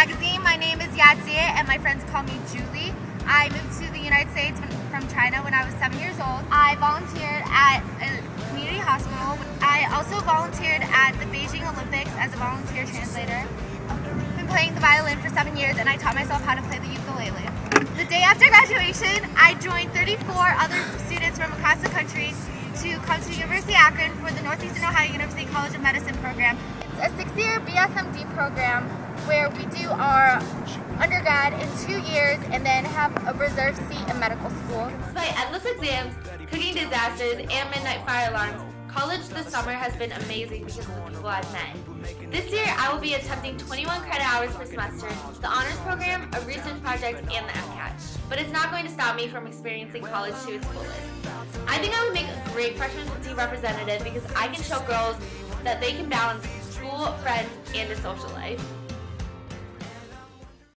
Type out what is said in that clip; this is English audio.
Magazine. My name is Yadzie and my friends call me Julie. I moved to the United States from China when I was 7 years old. I volunteered at a community hospital. I also volunteered at the Beijing Olympics as a volunteer translator. I've been playing the violin for 7 years and I taught myself how to play the ukulele. The day after graduation, I joined 34 other students from across the country to come to University of Akron for the Northeastern Ohio University College of Medicine program. It's a 6-year BSMD program where we do our undergrad in 2 years and then have a reserved seat in medical school. Despite endless exams, cooking disasters, and midnight fire alarms, college this summer has been amazing because of the people I've met. This year, I will be attempting 21 credit hours per semester, the honors program, a research project, and the MCAT. But it's not going to stop me from experiencing college to its fullest. I think I would make a great freshman 15 representative because I can show girls that they can balance school, friends, and a social life.